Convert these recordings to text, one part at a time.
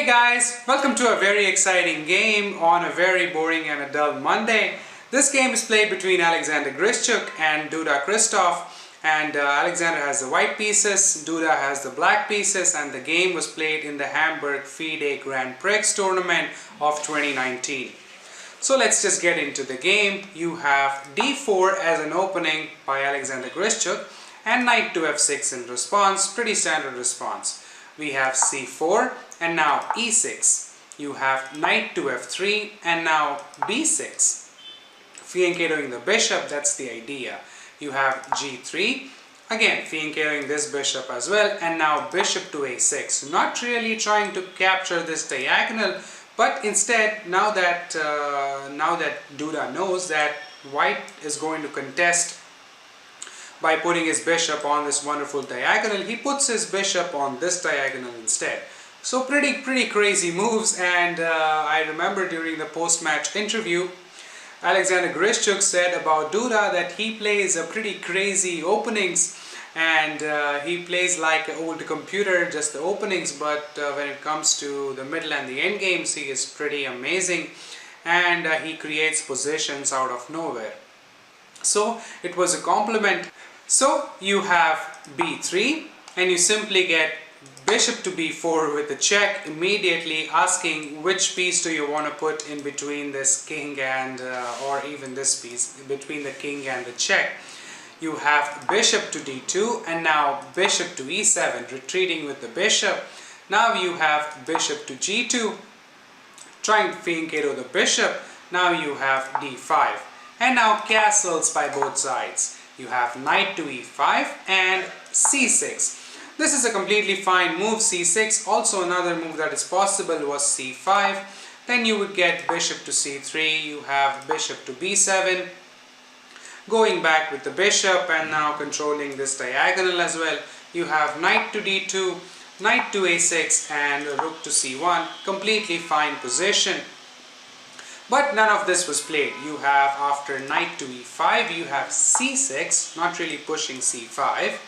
Hey guys, welcome to a very exciting game on a very boring and a dull Monday. This game is played between Alexander Grischuk and Duda Krzysztof, and Alexander has the white pieces, Duda has the black pieces, and the game was played in the Hamburg Grand Prix tournament of 2019. So let's just get into the game. You have d4 as an opening by Alexander Grischuk and knight to f6 in response, pretty standard response. We have c4 and now e6. You have knight to f3 and now b6. Fianchettoing the bishop, that's the idea. You have g3, again fianchettoing this bishop as well, and now bishop to a6. Not really trying to capture this diagonal, but instead now that Duda knows that white is going to contest by putting his bishop on this wonderful diagonal, he puts his bishop on this diagonal instead. So pretty crazy moves, and I remember during the post-match interview, Alexander Grischuk said about Duda that he plays a pretty crazy openings, and he plays like an old computer, just the openings, but when it comes to the middle and the end games, he is pretty amazing, and he creates positions out of nowhere. So it was a compliment. So you have b3 and you simply get bishop to b4 with a check, immediately asking which piece do you want to put in between this king and or even this piece between the king and the check. You have bishop to d2 and now bishop to e7, retreating with the bishop. Now you have bishop to g2, trying to fianchetto the bishop. Now you have d5 and now castles by both sides. You have knight to e5 and c6. This is a completely fine move, c6. Also another move that is possible was c5. Then you would get bishop to c3. You have bishop to b7. Going back with the bishop and now controlling this diagonal as well. You have knight to d2, knight to a6 and rook to c1. Completely fine position. But none of this was played. You have, after knight to e5, you have c6, not really pushing c5,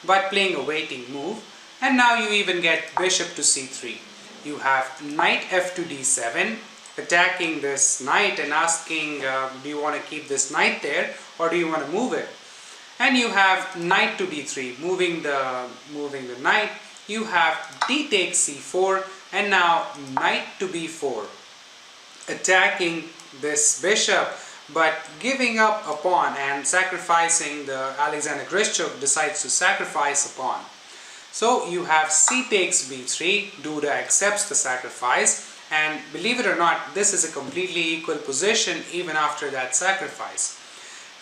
but playing a waiting move. And now you even get bishop to c3. You have knight f to d7, attacking this knight and asking, do you want to keep this knight there or do you want to move it? And you have knight to d3, moving the knight. You have d takes c4 and now knight to b4. Attacking this bishop, but giving up a pawn and sacrificing. The Alexander Grischuk decides to sacrifice a pawn. So you have c takes b3, Duda accepts the sacrifice, and believe it or not, this is a completely equal position even after that sacrifice.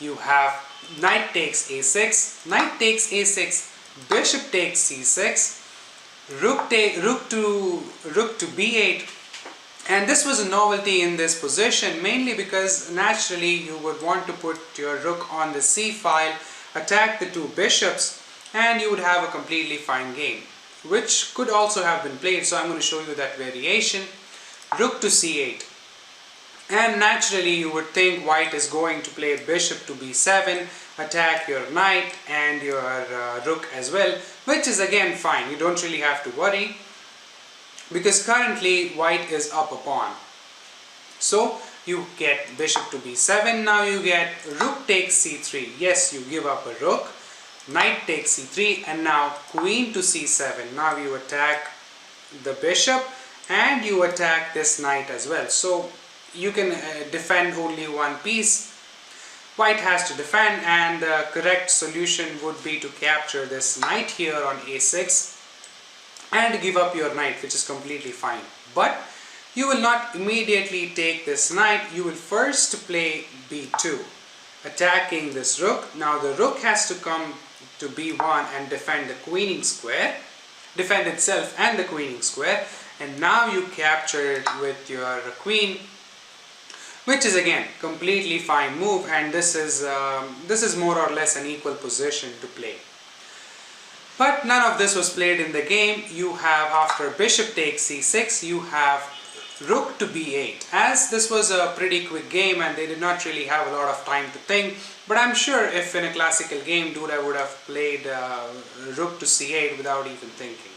You have knight takes a6, knight takes a6, bishop takes c6, rook to b8. And this was a novelty in this position, mainly because naturally you would want to put your rook on the c file, attack the two bishops, and you would have a completely fine game, which could also have been played. So I'm going to show you that variation. Rook to c8. And naturally you would think white is going to play bishop to b7, attack your knight and your rook as well, which is again fine. You don't really have to worry, because currently white is up a pawn. So you get bishop to b7, now you get rook takes c3. Yes, you give up a rook, knight takes c3, and now queen to c7. Now you attack the bishop and you attack this knight as well. So you can defend only one piece. White has to defend, and the correct solution would be to capture this knight here on a6 and give up your knight, which is completely fine. But you will not immediately take this knight. You will first play b2, attacking this rook. Now the rook has to come to b1 and defend the queening square, defend itself and the queening square, and now you capture it with your queen, which is again completely fine move, and this is more or less an equal position to play. But none of this was played in the game. You have, after bishop takes c6, you have rook to b8. As this was a pretty quick game and they did not really have a lot of time to think, but I'm sure if in a classical game Duda would have played rook to c8 without even thinking.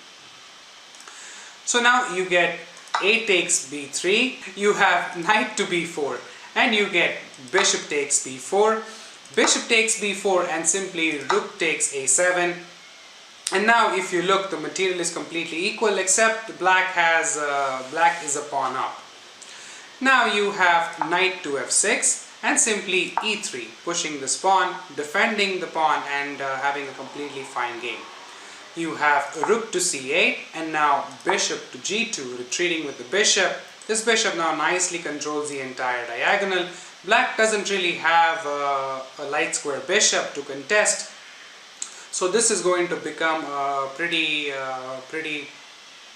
So now you get a takes b3, you have knight to b4, and you get bishop takes b4, bishop takes b4, and simply rook takes a7. And now if you look, the material is completely equal except black is a pawn up. Now you have knight to f6 and simply e3, pushing this pawn, defending the pawn, and having a completely fine game. You have rook to c8 and now bishop to g2, retreating with the bishop. This bishop now nicely controls the entire diagonal. Black doesn't really have a light square bishop to contest, so this is going to become a pretty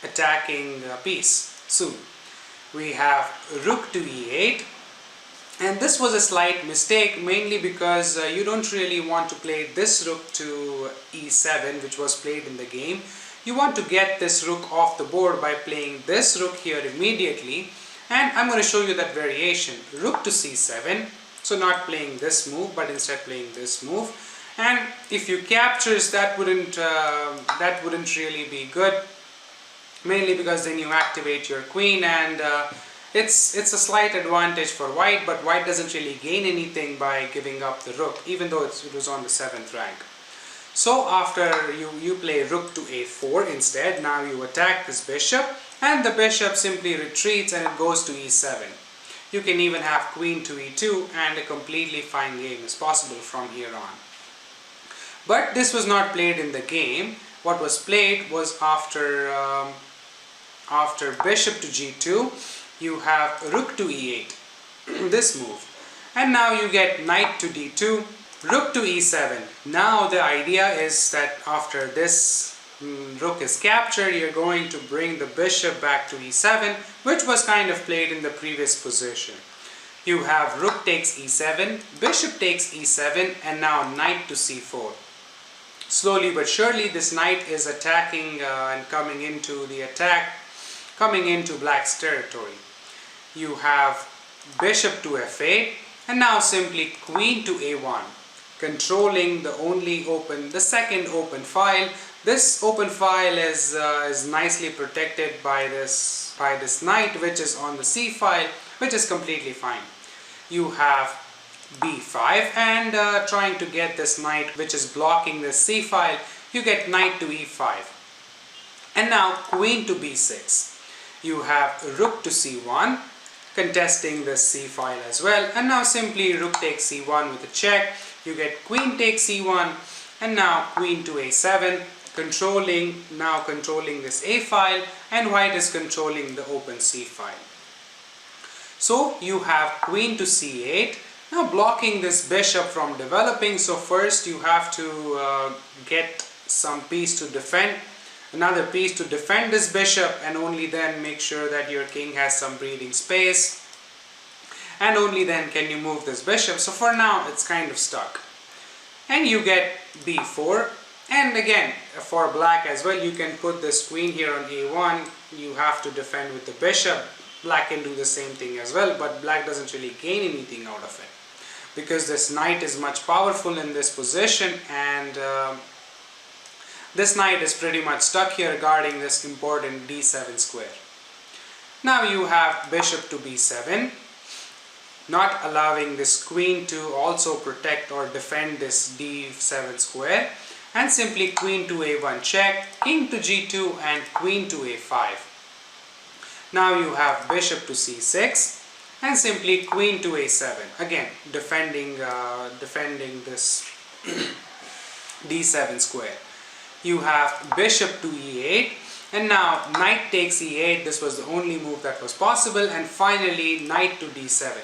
attacking piece soon. We have rook to e8, and this was a slight mistake, mainly because you don't really want to play this rook to e7, which was played in the game. You want to get this rook off the board by playing this rook here immediately, and I'm going to show you that variation. Rook to c7, so not playing this move but instead playing this move. And if you captures, that wouldn't really be good, mainly because then you activate your queen, and it's a slight advantage for white, but white doesn't really gain anything by giving up the rook, even though it was on the 7th rank. So after you play rook to a4 instead, now you attack this bishop, and the bishop simply retreats and it goes to e7. You can even have queen to e2, and a completely fine game is possible from here on. But this was not played in the game. What was played was after bishop to g2, you have rook to e8, this move. And now you get knight to d2, rook to e7. Now the idea is that after this rook is captured, you're going to bring the bishop back to e7, which was kind of played in the previous position. You have rook takes e7, bishop takes e7, and now knight to c4. Slowly but surely this knight is attacking and coming into the attack, coming into black's territory. You have bishop to f8, and now simply queen to a1, controlling the second open file. This open file is nicely protected by this knight, which is on the c file, which is completely fine. You have b5, and trying to get this knight which is blocking the c file, you get knight to e5. And now queen to b6. You have rook to c1, contesting the c file as well, and now simply rook takes c1 with a check. You get queen takes c1, and now queen to a7, controlling this a file, and white is controlling the open c file. So you have queen to c8, now blocking this bishop from developing. So first you have to get some piece to defend, another piece to defend this bishop, and only then make sure that your king has some breathing space, and only then can you move this bishop. So for now it's kind of stuck, and you get b4. And again, for black as well, you can put this queen here on a1. You have to defend with the bishop. Black can do the same thing as well, but black doesn't really gain anything out of it, because this knight is much powerful in this position, and this knight is pretty much stuck here guarding this important d7 square. Now you have bishop to b7, not allowing this queen to also protect or defend this d7 square, and simply queen to a1 check, king to g2, and queen to a5. Now you have bishop to c6, and simply queen to a7, again defending this d7 square. You have bishop to e8, and now knight takes e8. This was the only move that was possible, and finally knight to d7.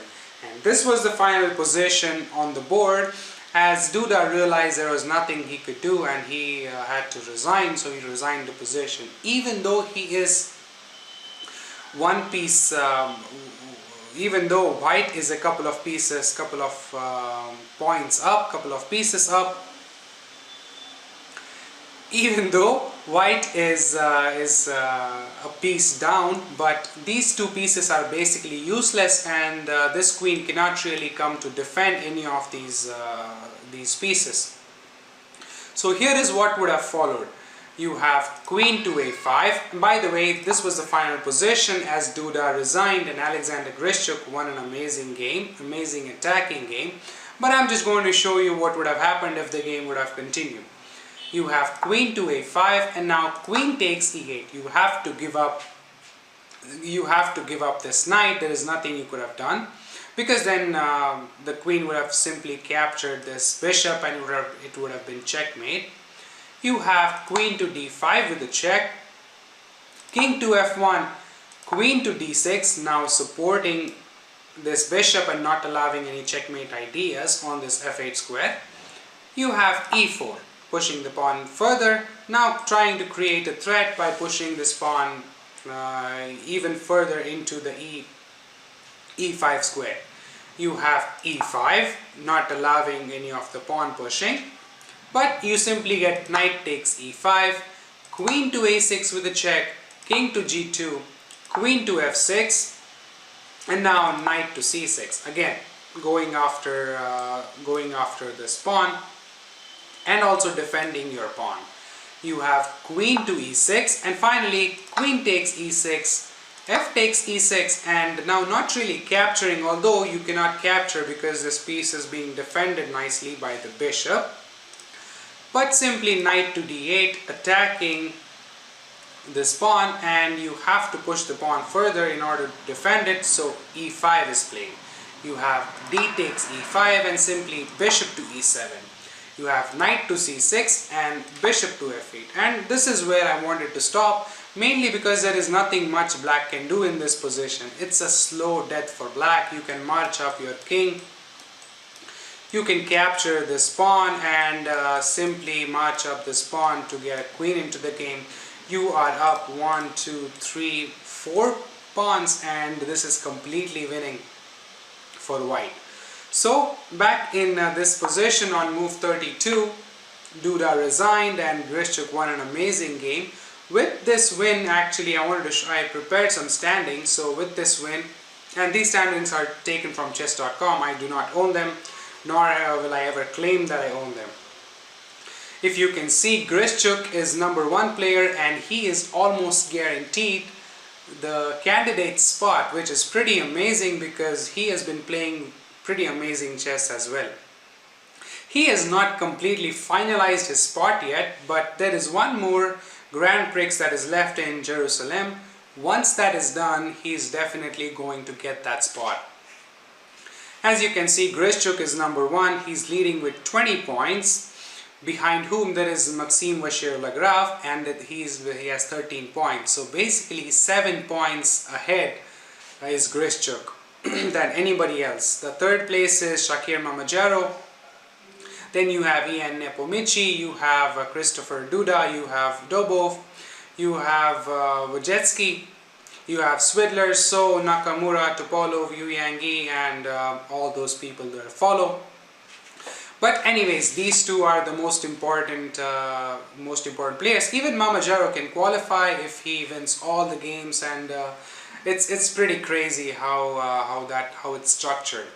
And this was the final position on the board, as Duda realized there was nothing he could do, and he had to resign. So he resigned the position, even though he is one piece, even though white is a couple of pieces, couple of points up, couple of pieces up, even though white is a piece down, but these two pieces are basically useless, and this queen cannot really come to defend any of these pieces. So here is what would have followed. You have queen to a5. And by the way, this was the final position as Duda resigned and Alexander Grischuk won an amazing game, amazing attacking game. But I'm just going to show you what would have happened if the game would have continued. You have queen to a5 and now queen takes e8. You have to give up this knight. There is nothing you could have done, because then the queen would have simply captured this bishop and it would have been checkmate. You have queen to d5 with a check, king to f1, queen to d6, now supporting this bishop and not allowing any checkmate ideas on this f8 square. You have e4, pushing the pawn further, now trying to create a threat by pushing this pawn even further into the e5 square. You have e5, not allowing any of the pawn pushing, but you simply get knight takes e5, queen to a6 with a check, king to g2, queen to f6, and now knight to c6. Again, going after this pawn and also defending your pawn. You have queen to e6, and finally queen takes e6, f takes e6, and now not really capturing, although you cannot capture because this piece is being defended nicely by the bishop, but simply knight to d8, attacking this pawn, and you have to push the pawn further in order to defend it, so e5 is played. You have d takes e5 and simply bishop to e7. You have knight to c6 and bishop to f8. And this is where I wanted to stop, mainly because there is nothing much black can do in this position. It's a slow death for black. You can march up your king. You can capture this pawn and simply march up this pawn to get a queen into the game. You are up 1, 2, 3, 4 pawns, and this is completely winning for white. So back in this position on move 32, Duda resigned and Grischuk won an amazing game. With this win, actually I prepared some standings. So with this win, and these standings are taken from chess.com, I do not own them, nor will I ever claim that I own them. If you can see, Grischuk is #1 player and he is almost guaranteed the candidate spot, which is pretty amazing because he has been playing pretty amazing chess as well. He has not completely finalized his spot yet, but there is one more Grand Prix that is left in Jerusalem. Once that is done, he is definitely going to get that spot. As you can see, Grischuk is #1. He's leading with 20 points, behind whom there is Maxime Vachier-Lagrave, and he has 13 points. So basically 7 points ahead is Grischuk than anybody else. The third place is Shakir Mamajaro. Then you have Ian Nepomici, you have Christopher Duda, you have Dobov, you have Wojcicki, you have Swidler, So, Nakamura, Topolov, Yu Yangi, and all those people that follow. But anyways, these two are the most important players. Even Mamajaro can qualify if he wins all the games, and it's pretty crazy how it's structured.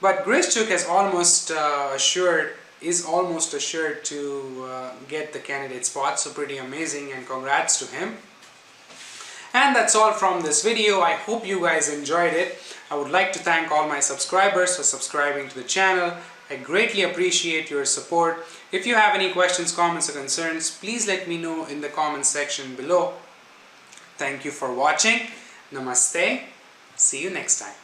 But Grischuk is almost assured to get the candidate spot, so pretty amazing, and congrats to him. And that's all from this video. I hope you guys enjoyed it. I would like to thank all my subscribers for subscribing to the channel. I greatly appreciate your support. If you have any questions, comments or concerns, please let me know in the comments section below. Thank you for watching. Namaste. See you next time.